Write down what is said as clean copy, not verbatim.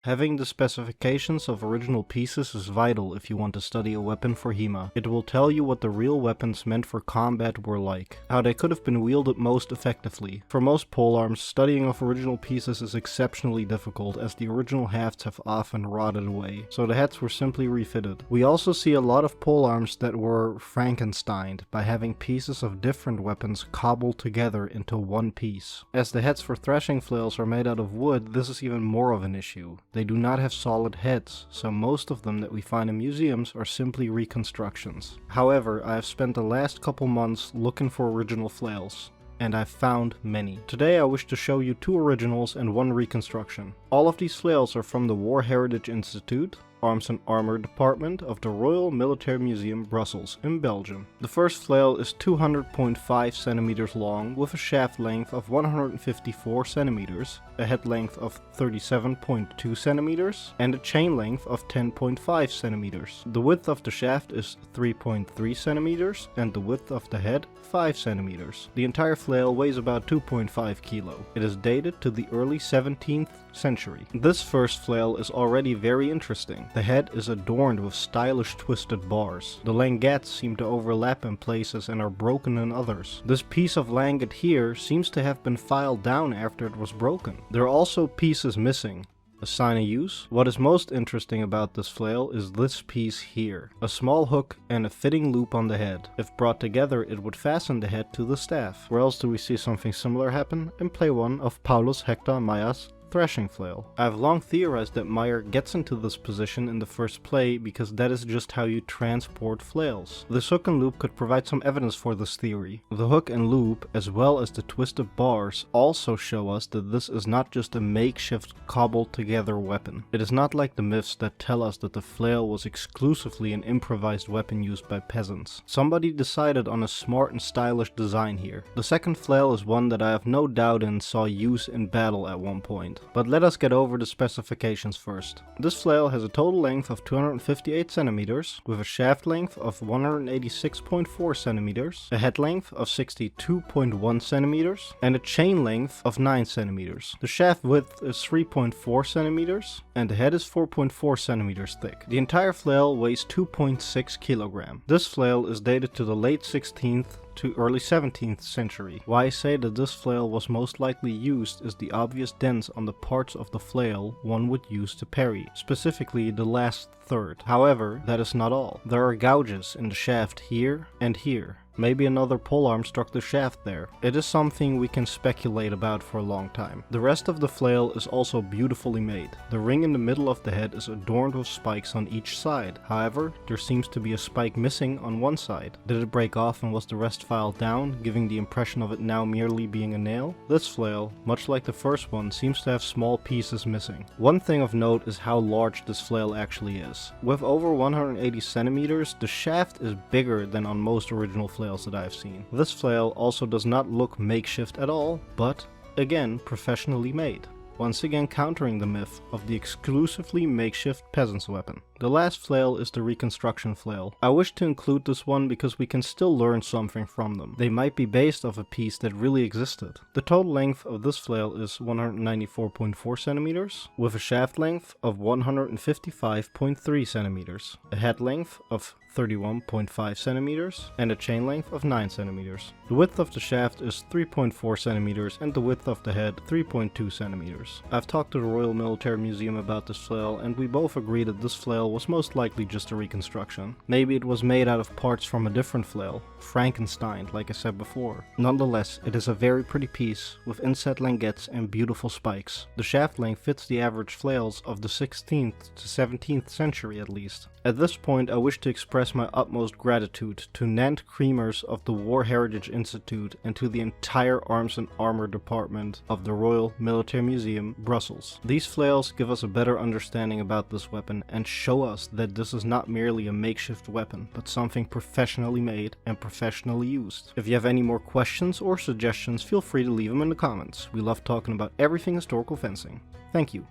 Having the specifications of original pieces is vital if you want to study a weapon for HEMA. It will tell you what the real weapons meant for combat were like, how they could have been wielded most effectively. For most polearms, studying of original pieces is exceptionally difficult as the original hafts have often rotted away, so the heads were simply refitted. We also see a lot of polearms that were Frankensteined by having pieces of different weapons cobbled together into one piece. As the heads for thrashing flails are made out of wood, this is even more of an issue. They do not have solid heads, so most of them that we find in museums are simply reconstructions. However, I have spent the last couple months looking for original flails, and I've found many. Today I wish to show you 2 originals and 1 reconstruction. All of these flails are from the War Heritage Institute, Arms and Armour Department of the Royal Military Museum, Brussels, in Belgium. The first flail is 200.5 centimeters long with a shaft length of 154 centimeters, a head length of 37.2 centimeters, and a chain length of 10.5 centimeters. The width of the shaft is 3.3 centimeters and the width of the head 5 centimeters. The entire flail weighs about 2.5 kilo. It is dated to the early 17th century. This first flail is already very interesting. The head is adorned with stylish twisted bars. The languettes seem to overlap in places and are broken in others. This piece of languette here seems to have been filed down after it was broken. There are also pieces missing. A sign of use? What is most interesting about this flail is this piece here. A small hook and a fitting loop on the head. If brought together, it would fasten the head to the staff. Where else do we see something similar happen? In play 1 of Paulus Hector Mair's thrashing flail. I've long theorized that Mair gets into this position in the first play because that is just how you transport flails. This hook and loop could provide some evidence for this theory. The hook and loop, as well as the twisted bars, also show us that this is not just a makeshift cobbled together weapon. It is not like the myths that tell us that the flail was exclusively an improvised weapon used by peasants. Somebody decided on a smart and stylish design here. The second flail is one that I have no doubt in saw use in battle at one point. But let us get over the specifications first. This flail has a total length of 258 centimeters, with a shaft length of 186.4 centimeters, a head length of 62.1 centimeters, and a chain length of 9 centimeters. The shaft width is 3.4 centimeters, and the head is 4.4 centimeters thick. The entire flail weighs 2.6 kilograms. This flail is dated to the late 16th to early 17th century. Why I say that this flail was most likely used is the obvious dents on the parts of the flail one would use to parry, specifically the last third. However, that is not all. There are gouges in the shaft here and here. Maybe another polearm struck the shaft there. It is something we can speculate about for a long time. The rest of the flail is also beautifully made. The ring in the middle of the head is adorned with spikes on each side. However, there seems to be a spike missing on one side. Did it break off and was the rest filed down, giving the impression of it now merely being a nail? This flail, much like the first one, seems to have small pieces missing. One thing of note is how large this flail actually is. With over 180 centimeters, the shaft is bigger than on most original flails that I have seen. This flail also does not look makeshift at all, but again professionally made. Once again countering the myth of the exclusively makeshift peasant's weapon. The last flail is the Reconstruction flail. I wish to include this one because we can still learn something from them. They might be based off a piece that really existed. The total length of this flail is 194.4 centimeters, with a shaft length of 155.3 centimeters, a head length of 31.5 centimeters, and a chain length of 9 centimeters. The width of the shaft is 3.4 centimeters and the width of the head 3.2 centimeters. I've talked to the Royal Military Museum about this flail and we both agree that this flail was most likely just a reconstruction. Maybe it was made out of parts from a different flail, Frankenstein, like I said before. Nonetheless, it is a very pretty piece with inset languettes and beautiful spikes. The shaft length fits the average flails of the 16th to 17th century at least. At this point I wish to express my utmost gratitude to Nant Creamers of the War Heritage Institute and to the entire Arms and Armour Department of the Royal Military Museum, Brussels. These flails give us a better understanding about this weapon and show us that this is not merely a makeshift weapon, but something professionally made and professionally used. If you have any more questions or suggestions, feel free to leave them in the comments. We love talking about everything historical fencing. Thank you.